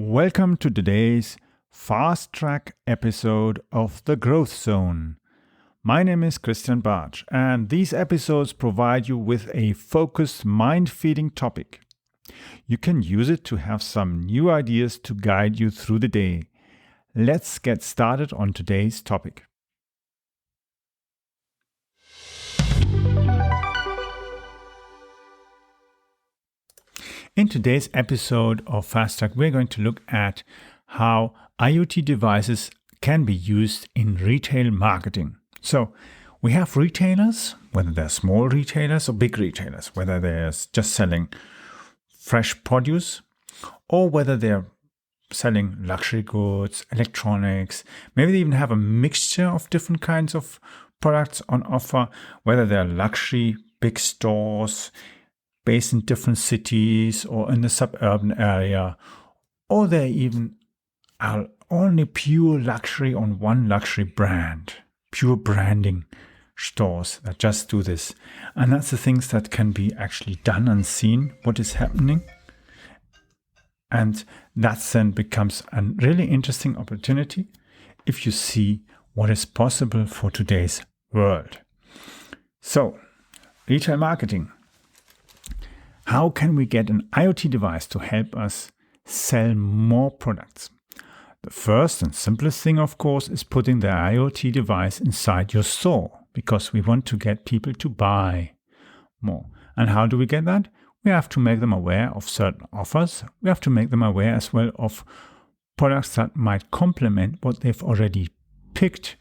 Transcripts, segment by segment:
Welcome to today's fast track episode of The Growth Zone. My name is Christian Bartsch, and these episodes provide you with a focused, mind-feeding topic. You can use it to have some new ideas to guide you through the day. Let's get started on today's topic. In today's episode of Fast Track, we're going to look at how IoT devices can be used in retail marketing. So we have retailers, whether they're small retailers or big retailers, whether they're just selling fresh produce or whether they're selling luxury goods, electronics. Maybe they even have a mixture of different kinds of products on offer, whether they're luxury big stores based in different cities or in the suburban area, or they even are only pure luxury on one luxury brand, pure branding stores that just do this. And that's the things that can be actually done and seen, what is happening. And that then becomes a really interesting opportunity if you see what is possible for today's world. So, retail marketing. How can we get an IoT device to help us sell more products? The first and simplest thing, of course, is putting the IoT device inside your store because we want to get people to buy more. And how do we get that? We have to make them aware of certain offers. We have to make them aware as well of products that might complement what they've already picked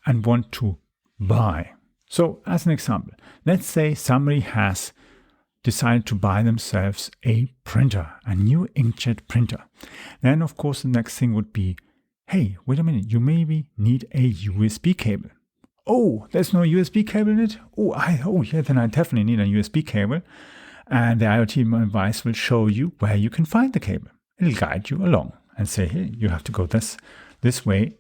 and want to buy. So, as an example, let's say somebody has decided to buy themselves a printer, a new inkjet printer. Then, of course, the next thing would be, hey, wait a minute, you maybe need a USB cable. Oh, there's no USB cable in it? Then I definitely need a USB cable. And the IoT device will show you where you can find the cable. It'll guide you along and say, hey, you have to go this way.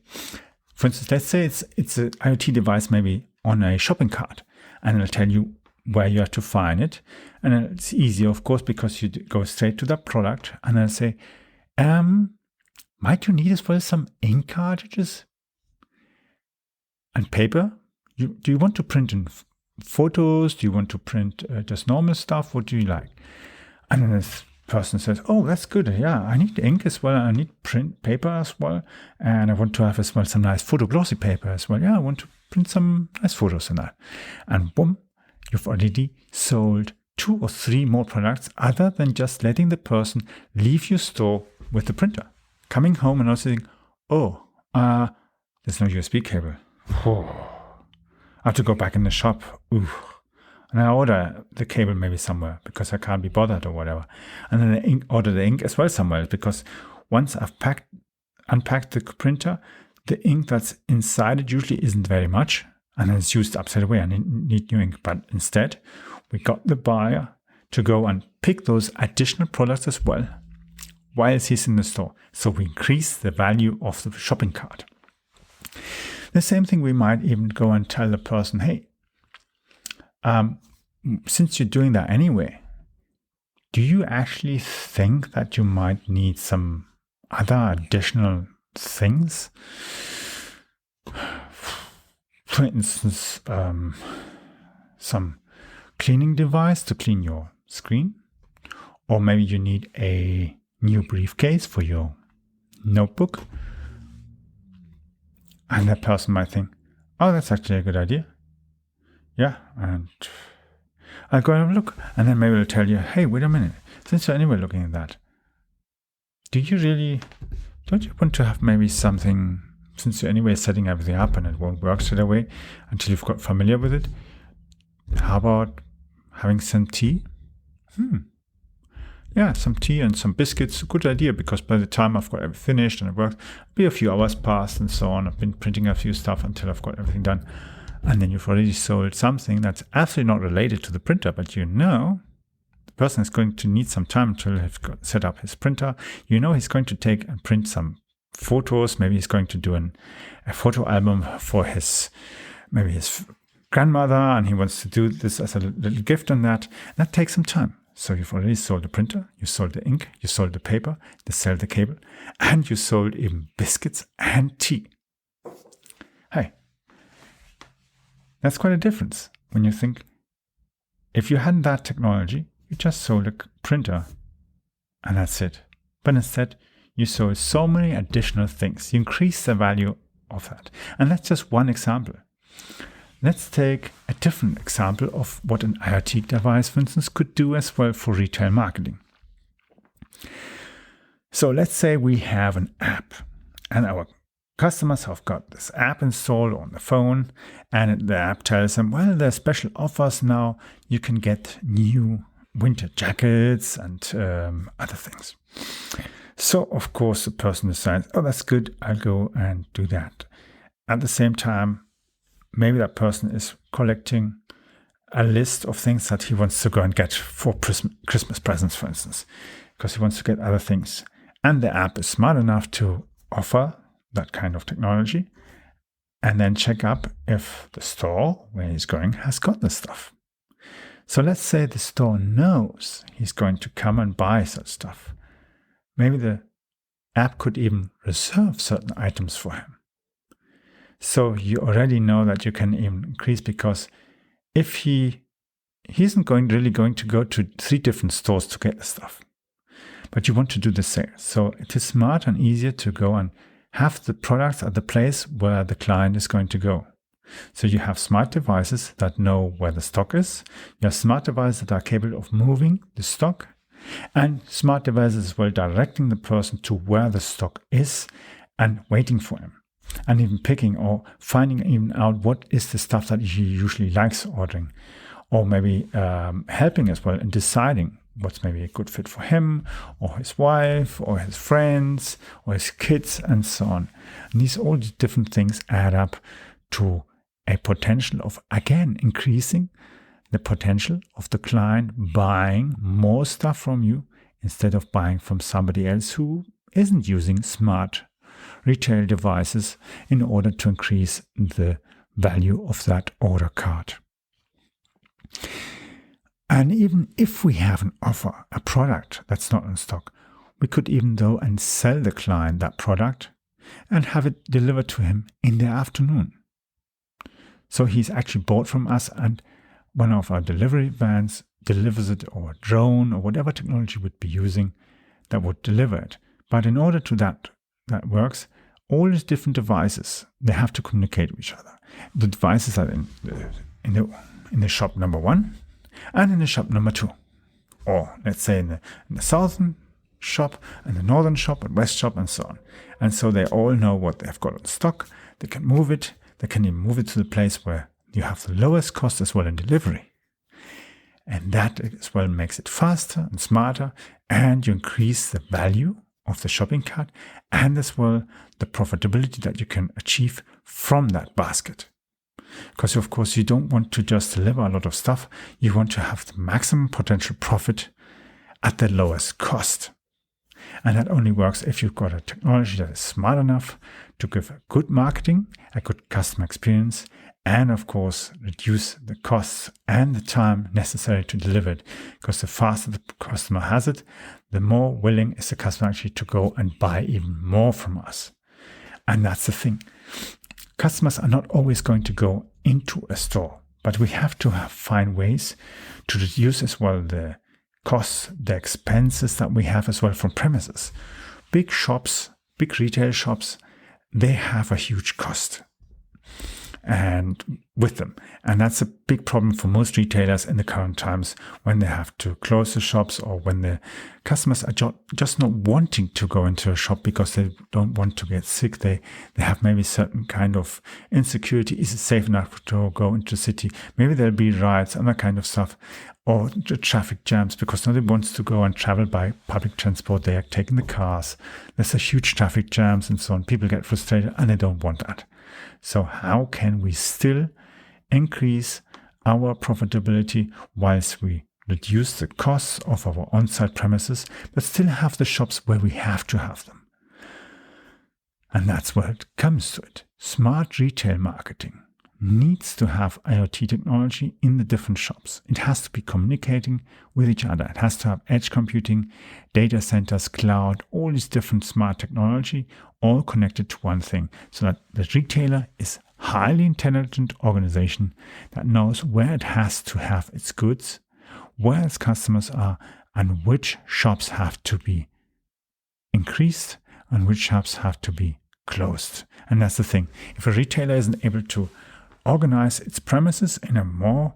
For instance, let's say it's an IoT device maybe on a shopping cart, and it'll tell you where you have to find it. And then it's easy, of course, because you go straight to that product and then say, might you need as well some ink cartridges and paper? Do you want to print in photos? Do you want to print just normal stuff? What do you like? And then this person says, oh, that's good. Yeah, I need ink as well. I need print paper as well. And I want to have as well some nice photo glossy paper as well. Yeah, I want to print some nice photos in that. And boom, you've already sold 2 or 3 more products other than just letting the person leave your store with the printer. Coming home and also saying, there's no USB cable. I have to go back in the shop. And I order the cable maybe somewhere because I can't be bothered or whatever. And then I order the ink as well somewhere because once I've unpacked the printer, the ink that's inside it usually isn't very much. And then it's used up straight away. I need new ink. But instead, we got the buyer to go and pick those additional products as well while he's in the store. So we increase the value of the shopping cart. The same thing, we might even go and tell the person, hey, since you're doing that anyway, do you actually think that you might need some other additional things? For instance, some cleaning device to clean your screen. Or maybe you need a new briefcase for your notebook. And that person might think, oh, that's actually a good idea. Yeah, and I'll go and have a look. And then maybe I'll tell you, hey, wait a minute. Since you're anyway looking at that, don't you want to have maybe something, since you're anyway setting everything up and it won't work straight away until you've got familiar with it? How about having some tea? Yeah, some tea and some biscuits. Good idea, because by the time I've got everything finished and it works, it'll be a few hours past and so on. I've been printing a few stuff until I've got everything done. And then you've already sold something that's absolutely not related to the printer, but you know the person is going to need some time until he's got set up his printer. You know he's going to take and print some photos. Maybe he's going to do a photo album for his grandmother, and he wants to do this as a little gift on that. That takes some time. So you've already sold the printer, you sold the ink, you sold the paper, you sell the cable, and you sold even biscuits and tea. Hey, that's quite a difference when you think, if you hadn't that technology, you just sold a printer and that's it. But instead, you sold so many additional things. You increase the value of that. And that's just one example. Let's take a different example of what an IoT device, for instance, could do as well for retail marketing. So let's say we have an app and our customers have got this app installed on the phone, and the app tells them, well, there's special offers now. You can get new winter jackets and other things. So, of course, the person decides, oh, that's good. I'll go and do that. At the same time, maybe that person is collecting a list of things that he wants to go and get for Christmas presents, for instance, because he wants to get other things. And the app is smart enough to offer that kind of technology and then check up if the store where he's going has got the stuff. So let's say the store knows he's going to come and buy such stuff. Maybe the app could even reserve certain items for him. So you already know that you can even increase, because if he isn't really going to go to 3 different stores to get the stuff, but you want to do the sale. So it is smart and easier to go and have the products at the place where the client is going to go. So you have smart devices that know where the stock is. You have smart devices that are capable of moving the stock, and smart devices as well directing the person to where the stock is and waiting for him, and even picking or finding even out what is the stuff that he usually likes ordering, or maybe helping as well in deciding what's maybe a good fit for him or his wife or his friends or his kids and so on. And all these different things add up to a potential of, again, increasing the potential of the client buying more stuff from you instead of buying from somebody else who isn't using smart retail devices in order to increase the value of that order card. And even if we have an offer, a product that's not in stock, we could even go and sell the client that product and have it delivered to him in the afternoon. So he's actually bought from us, and one of our delivery vans delivers it, or a drone, or whatever technology would be using that would deliver it. But in order to that works, all these different devices, they have to communicate with each other. The devices are in the shop number 1 and in the shop number 2. Or let's say in the southern shop and the northern shop and west shop and so on. And so they all know what they've got in stock. They can move it. They can even move it to the place where you have the lowest cost as well in delivery. And that as well makes it faster and smarter, and you increase the value of the shopping cart and as well the profitability that you can achieve from that basket. Because of course you don't want to just deliver a lot of stuff, you want to have the maximum potential profit at the lowest cost. And that only works if you've got a technology that is smart enough to give a good marketing, a good customer experience, and of course reduce the costs and the time necessary to deliver it. Because the faster the customer has it, the more willing is the customer actually to go and buy even more from us. And that's the thing. Customers are not always going to go into a store, but we have to find ways to reduce as well the costs, the expenses that we have as well from premises. Big shops, big retail shops, they have a huge cost and with them. And that's a big problem for most retailers in the current times, when they have to close the shops, or when the customers are just not wanting to go into a shop because they don't want to get sick. They have maybe certain kind of insecurity. Is it safe enough to go into the city? Maybe there'll be riots and that kind of stuff, or the traffic jams, because nobody wants to go and travel by public transport. They are taking the cars. There's a huge traffic jams and so on. People get frustrated and they don't want that. So how can we still increase our profitability whilst we reduce the costs of our on-site premises, but still have the shops where we have to have them? And that's where it comes to it. Smart retail marketing. needs to have IoT technology in the different shops. It has to be communicating with each other. It has to have edge computing, data centers, cloud, all these different smart technology, all connected to one thing, so that the retailer is highly intelligent organization that knows where it has to have its goods, where its customers are, and which shops have to be increased and which shops have to be closed. And that's the thing. If a retailer isn't able to organize its premises in a more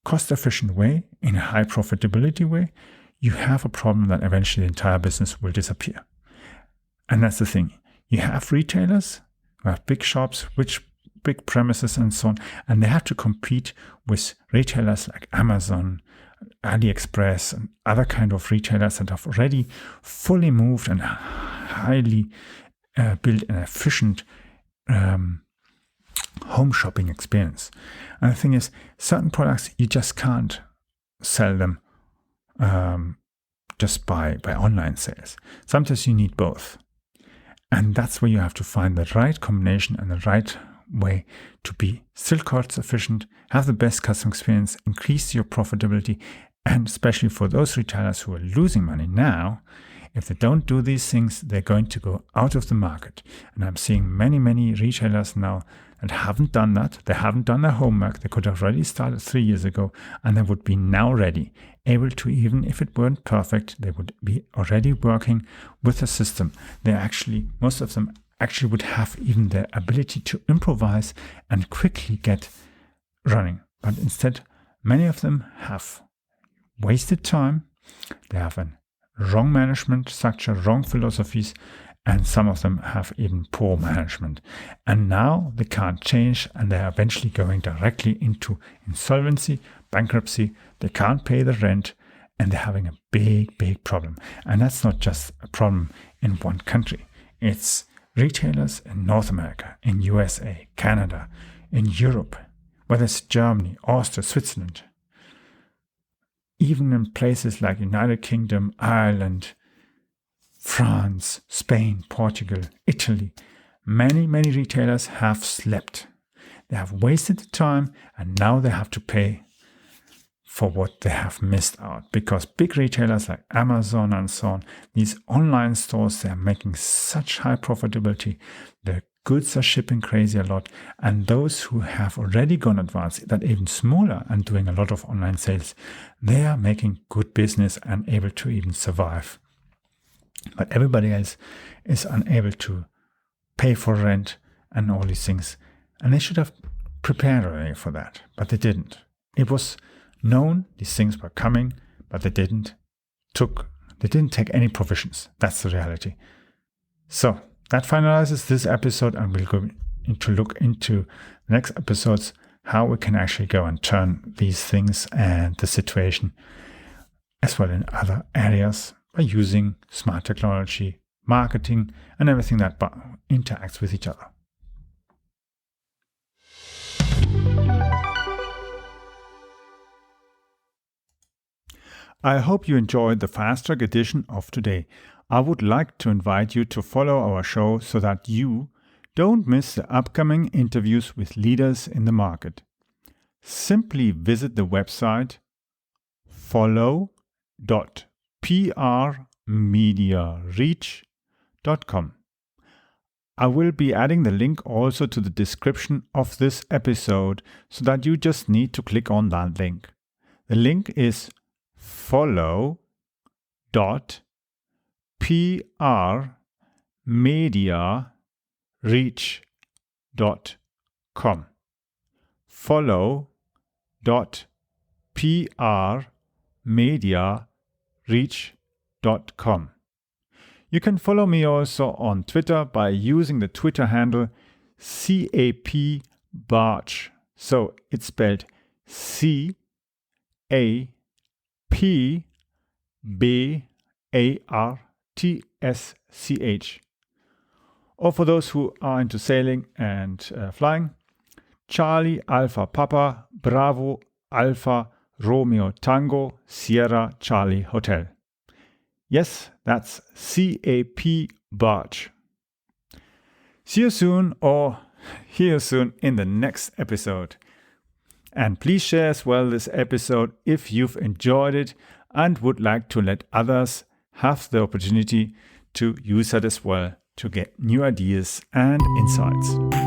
cost-efficient way, in a high profitability way, you have a problem that eventually the entire business will disappear. And that's the thing. You have retailers who have big shops, which big premises and so on, and they have to compete with retailers like Amazon, AliExpress, and other kind of retailers that have already fully moved and highly built an efficient home shopping experience. And the thing is, certain products you just can't sell them just by online sales. Sometimes you need both. And that's where you have to find the right combination and the right way to be still cost efficient, have the best customer experience, increase your profitability, and especially for those retailers who are losing money now, if they don't do these things, they're going to go out of the market. And I'm seeing many, many retailers now that haven't done that. They haven't done their homework. They could have already started 3 years ago, and they would be now ready, able to, even if it weren't perfect, they would be already working with a system. Most of them actually would have even the ability to improvise and quickly get running. But instead, many of them have wasted time. They have a wrong management structure, wrong philosophies, and some of them have even poor management. And now they can't change, and they're eventually going directly into insolvency, bankruptcy. They can't pay the rent, and they're having a big, big problem. And that's not just a problem in one country. It's retailers in North America, in USA, Canada, in Europe, whether it's Germany, Austria, Switzerland, even in places like United Kingdom, Ireland, France, Spain, Portugal, Italy. Many, many retailers have slept. They have wasted the time, and now they have to pay for what they have missed out. Because big retailers like Amazon and so on, these online stores, they are making such high profitability. The goods are shipping crazy a lot. And those who have already gone advanced, that even smaller and doing a lot of online sales, they are making good business and able to even survive. But everybody else is unable to pay for rent and all these things. And they should have prepared already for that, but they didn't. It was known these things were coming, but they didn't take any provisions. That's the reality. So that finalizes this episode, and we'll go to look into the next episodes how we can actually go and turn these things and the situation as well in other areas by using smart technology, marketing, and everything that interacts with each other. I hope you enjoyed the Fast Track edition of today. I would like to invite you to follow our show so that you don't miss the upcoming interviews with leaders in the market. Simply visit the website follow.prmediareach.com. I will be adding the link also to the description of this episode so that you just need to click on that link. The link is follow.prmediareach.com. follow.prmediareach.com. You can follow me also on Twitter by using the Twitter handle CAPBarch. So it's spelled CAPBARTSCH. Or for those who are into sailing and flying, Charlie Alpha Papa Bravo Alpha Romeo Tango Sierra Charlie Hotel. Yes, that's CAP Barge. See you soon, or hear you soon in the next episode. And please share as well this episode if you've enjoyed it and would like to let others have the opportunity to use it as well to get new ideas and insights.